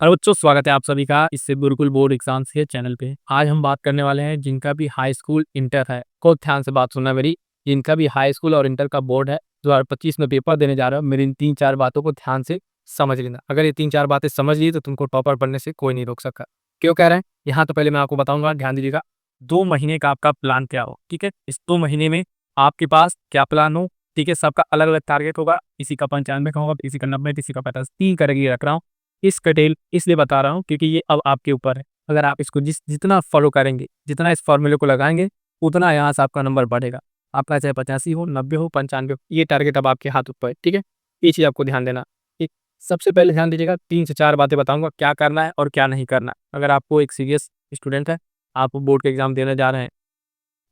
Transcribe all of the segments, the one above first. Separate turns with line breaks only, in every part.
और बच्चों स्वागत है आप सभी का इससे गुरुकुल बोर्ड एग्जाम्स के चैनल पे। आज हम बात करने वाले हैं जिनका भी हाई स्कूल इंटर है, खूब ध्यान से बात सुनना मेरी। जिनका भी हाई स्कूल और इंटर का बोर्ड है 2025 में पेपर देने जा रहे हो, मेरी इन 3-4 बातों को ध्यान से समझ लेना। अगर ये 3-4 बातें समझ ली तो तुमको टॉपर बनने से कोई नहीं रोक सकता। क्यों कह रहे हैं यहाँ, तो पहले मैं आपको बताऊंगा, ध्यान दीजिएगा। 2 महीने का आपका प्लान क्या हो, ठीक है। इस 2 महीने में आपके पास क्या प्लान हो, ठीक है। सबका अलग अलग टारगेट होगा, किसी का 95 का होगा, किसी का 90, किसी का 50, 3 कैटेगरी रख रहा हूँ। इस डिटेल इसलिए बता रहा हूँ क्योंकि ये अब आपके ऊपर है। अगर आप इसको जितना फॉलो करेंगे, जितना इस फॉर्मूले को लगाएंगे, उतना यहाँ से आपका नंबर बढ़ेगा। आपका चाहे 85 हो, 90 हो, 95 हो, ये टारगेट अब आपके हाथ ऊपर है, ठीक है। ये चीज़ आपको ध्यान देना। ठीक, सबसे पहले ध्यान दीजिएगा, 3 से 4 बातें बताऊंगा क्या करना है और क्या नहीं करना है। अगर आपको एक सीरियस स्टूडेंट है, आप बोर्ड के एग्जाम देने जा रहे हैं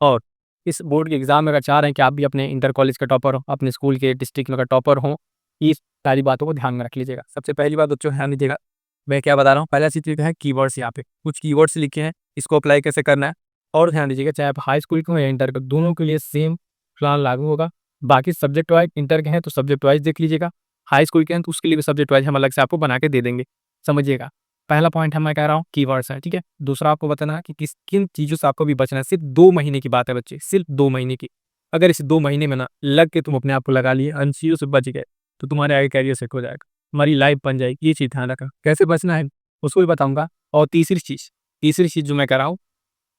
और इस बोर्ड के एग्जाम में अगर चाह रहे हैं कि आप भी अपने इंटर कॉलेज का टॉपर हो, अपने स्कूल के डिस्ट्रिक्ट में का टॉपर हो, इस सारी बातों को ध्यान में रख लीजिएगा। सबसे पहली बात बच्चों ध्यान दीजिएगा, मैं क्या बता रहा हूँ। पहला चीज़ है कीवर्ड्स, यहाँ पे कुछ कीवर्ड्स लिखे हैं, इसको अप्लाई कैसे करना है। और ध्यान दीजिएगा, चाहे आप हाई स्कूल के हो या इंटर के, दोनों के लिए सेम प्लान लागू होगा। बाकी सब्जेक्ट वाइज इंटर के हैं तो सब्जेक्ट वाइज देख लीजिएगा, हाई स्कूल के हैं तो उसके लिए भी सब्जेक्ट वाइज हम अलग से आपको बना के दे देंगे, समझिएगा। पहला पॉइंट है, मैं कह रहा हूँ कीवर्ड्स है, ठीक है। दूसरा आपको बताना है कि किन चीज़ों से आपको भी बचना है। सिर्फ 2 महीने की बात है बच्चे, सिर्फ 2 महीने की। अगर इस 2 महीने में ना लग के तुम अपने आप को लगा लिए, उन चीज़ों से बच गए, तो तुम्हारे आगे कैरियर सेट हो जाएगा, हमारी लाइफ बन जाएगी। ये चीज़ ध्यान रखा, कैसे बचना है उसको भी बताऊंगा। और तीसरी चीज़ जो मैं कह रहा हूँ,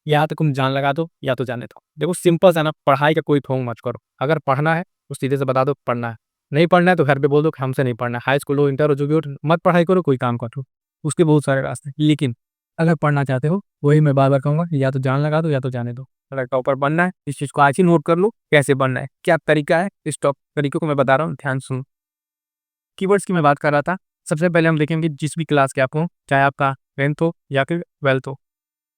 या तो तुम जान लगा दो या तो जाने दो। देखो सिंपल सा ना, पढ़ाई का कोई ढोंग मत करो। अगर पढ़ना है तो सीधे से बता दो पढ़ना है, नहीं पढ़ना है तो घर पे बोल दो कि हमसे नहीं पढ़ना है। हाई स्कूल हो, इंटर हो, जो भी हो, मत पढ़ाई करो, कोई काम करो। उसके बहुत सारे रास्ते हैं। लेकिन अगर पढ़ना चाहते हो, वही मैं बार बार कहूँगा, या तो जान लगा दो या तो जाने दो। अगर टॉपर बनना है, इस चीज़ को आज ही नोट कर लो, कैसे बनना है, क्या तरीका है। इस टॉप तरीके को मैं बता रहा हूँ, ध्यान सुनो। कीवर्ड्स की मैं बात कर रहा था। सबसे पहले हम देखेंगे जिस भी क्लास के आप हो, चाहे आपका 10th हो या फिर 12th हो,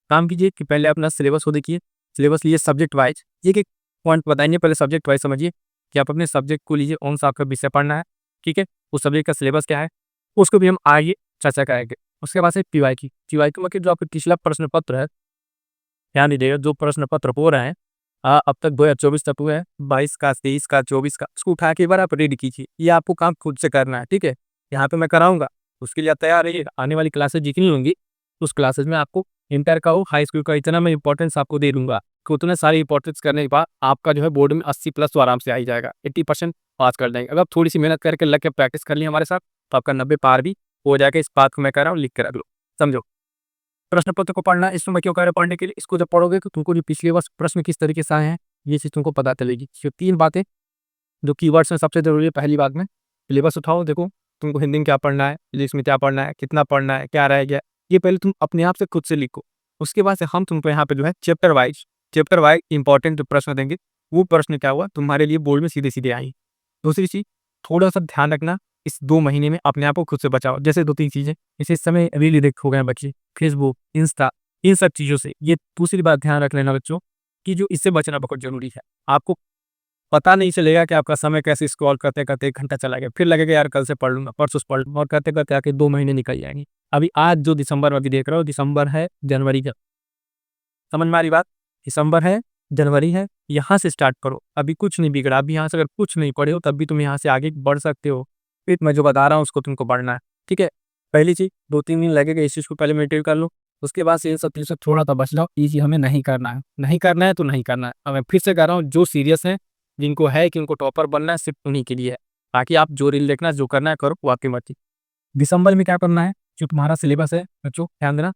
काम कीजिए कि पहले अपना सिलेबस को देखिए। सिलेबस लीजिए सब्जेक्ट वाइज, एक पॉइंट बताएंगे, पहले सब्जेक्ट वाइज समझिए कि आप अपने सब्जेक्ट को लीजिए, कौन सा आपका विषय पढ़ना है, ठीक है। उस सब्जेक्ट का सिलेबस क्या है, उसको भी हम आगे चर्चा करेंगे। उसके बाद है पीवाई की मतलब जो आपका पिछला प्रश्न पत्र है, ध्यान दीजिएगा, जो प्रश्न पत्र हो रहे हैं अब तक 2024 तक हुए हैं, 22 का, 23 का, 24 का, उसको उठा के एक बार आप रीड कीजिए। ये आपको काम खुद से करना है, ठीक है। यहाँ पे मैं कराऊंगा, उसके लिए आप तैयार रहिए। आने वाली क्लासेज जितनी होंगी, उस क्लासेज में आपको इंटर का हो, हाई स्कूल का, इतना मैं इंपॉर्टेंस आपको दे दूंगा कि उतने सारी इंपॉर्टेंस करने के बाद आपका जो है बोर्ड में 80+ तो आराम से आ ही जाएगा, 80% पास कर देंगे। अगर आप थोड़ी सी मेहनत करके लग के प्रैक्टिस कर ली हमारे साथ, तो आपका 90 पार भी हो जाएगा। इस बात को मैं कह रहा हूँ, लिख के रख लो, समझो। प्रश्न पत्र को पढ़ना, इसमें मैं क्यों कह रहा हूँ पढ़ने के लिए, इसको जब पढ़ोगे तो तुमको जो पिछले वर्ष प्रश्न किस तरीके से आए हैं, ये चीज़ तुमको पता चलेगी। जो 3 बातें जो कीवर्ड्स में सबसे जरूरी है, पहली बात में सिलेबस उठाओ, देखो तुमको हिंदी में क्या पढ़ना है, इंग्लिश में क्या पढ़ना है, कितना पढ़ना है, क्या रह गया, ये पहले तुम अपने आप से खुद से लिखो। उसके बाद से हम तुमको यहाँ पे जो है चैप्टर वाइज इंपॉर्टेंट जो प्रश्न देंगे, वो प्रश्न क्या हुआ तुम्हारे लिए बोर्ड में सीधे सीधे आई। दूसरी चीज, थोड़ा सा ध्यान रखना, इस 2 महीने में अपने आप को खुद से बचाओ। जैसे 2-3 चीजें, जैसे इस समय रील देख हो गए हैं बच्चे, फेसबुक, इंस्टा, इन सब चीजों से। ये दूसरी बात ध्यान रख लेना बच्चों, कि जो इससे बचना बहुत जरूरी है। आपको पता नहीं चलेगा कि आपका समय कैसे स्क्रॉल करते करते 1 घंटा चला गया, फिर लगेगा यार कल से पढ़ लूंगा, परसों से पढ़ लूंगा, और करते करते आके 2 महीने निकल जाएंगे। अभी आज जो दिसंबर में अभी देख रहे हो, दिसंबर है, जनवरी का, समझ में आ रही बात। दिसंबर है, जनवरी है, यहाँ से स्टार्ट करो। अभी कुछ नहीं बिगड़ा, अभी यहाँ से अगर कुछ नहीं पढ़े हो तब भी तुम यहाँ से आगे बढ़ सकते हो। फिर मैं जो बता रहा हूँ उसको तुमको पढ़ना है, ठीक है। पहली चीज, 2-3 दिन लगेगा, इस चीज़ को पहले मेडिटेट कर लो। उसके बाद से इन सब चीज़ से थोड़ा सा बच जाओ। ये चीज़ हमें नहीं करना है, नहीं करना है तो नहीं करना है। अब मैं फिर से कह रहा हूँ, जो सीरियस है, जिनको है कि उनको टॉपर बनना है, सिर्फ उन्हीं के लिए है। बाकी आप जो रील देखना, जो करना है करो, वो आपकी मर्जी। दिसंबर में क्या करना है, जो तुम्हारा सिलेबस है बच्चों, ध्यान देना,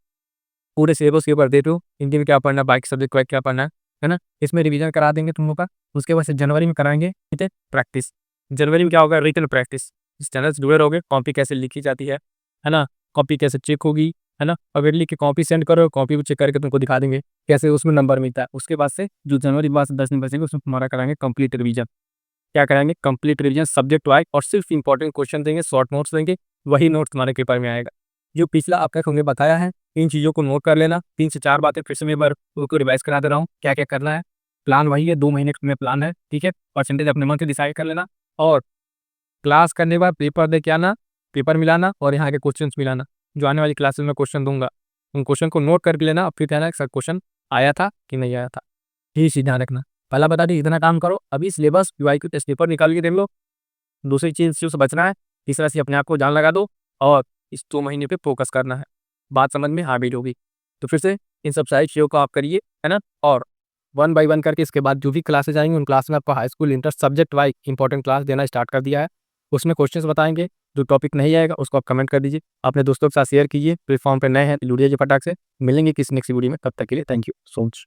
पूरे सिलेबस के ऊपर दे दो। हिंदी में क्या पढ़ना है, बाकी सब्जेक्ट को क्या पढ़ना है ना, इसमें रिवीजन करा देंगे तुम लोग का। उसके बाद से जनवरी में कराएंगे, ठीक है, प्रैक्टिस। जनवरी में क्या होगा, रिटन प्रैक्टिस। इस चैनल से जुड़े रहोगे, कॉपी कैसे लिखी जाती है ना, कॉपी कैसे चेक होगी, है ना। अगर लिख के कॉपी सेंड करो, कॉपी को चेक करके तुमको दिखा देंगे कैसे उसमें नंबर मिलता है। उसके बाद से जो जनवरी बाद से 10 दिन बचेंगे, उसमें तुम्हारा कराएंगे कंप्लीट रिवीजन। क्या कराएंगे, कंप्लीट रिवीजन सब्जेक्ट वाइज, और सिर्फ इंपॉर्टेंट क्वेश्चन देंगे, शॉर्ट नोट्स देंगे, वही नोट्स तुम्हारे पेपर में आएगा। जो पिछला आपका हमने बताया है, इन चीज़ों को नोट कर लेना। 3 से 4 बातें फिर से मैं एक बार उनको रिवाइज करा दे रहा हूँ, क्या क्या करना है। प्लान वही है, 2 महीने का तुम्हें प्लान है, ठीक है। परसेंटेज अपने मन से डिसाइड कर लेना, और क्लास करने के बाद पेपर दे के आना, पेपर मिलाना और यहाँ के क्वेश्चन मिलाना। जो आने वाली क्लासेस में क्वेश्चन दूंगा, उन क्वेश्चन को नोट करके लेना, और फिर कहना सर क्वेश्चन आया था कि नहीं आया था। ये चीज़ ध्यान रखना। पहला बता दी, इतना काम करो। अभी syllabus PYQ test paper निकाल के देख लो। दूसरी चीज़ से बचना है। तीसरा से अपने आप को जान लगा दो, और इस 2 महीने पे फोकस करना है। बात समझ में आ गई होगी। तो फिर से इन सब सारी चीज़ों को आप करिए, है ना? और 1 बाय 1 करके इसके बाद जो भी क्लासेस आएँगी, उन क्लास में आपको high school, inter subject wise important class देना स्टार्ट कर दिया है। उसमें क्वेश्चंस बताएँगे, जो टॉपिक नहीं आएगा उसको आप कमेंट कर दीजिए। अपने दोस्तों के साथ शेयर कीजिए, प्लेटफ़ॉर्म पे नए हैं तो जुड़िए फटाक से। मिलेंगे किसी नेक्स्ट वीडियो में, तब तक के लिए थैंक यू सो मच।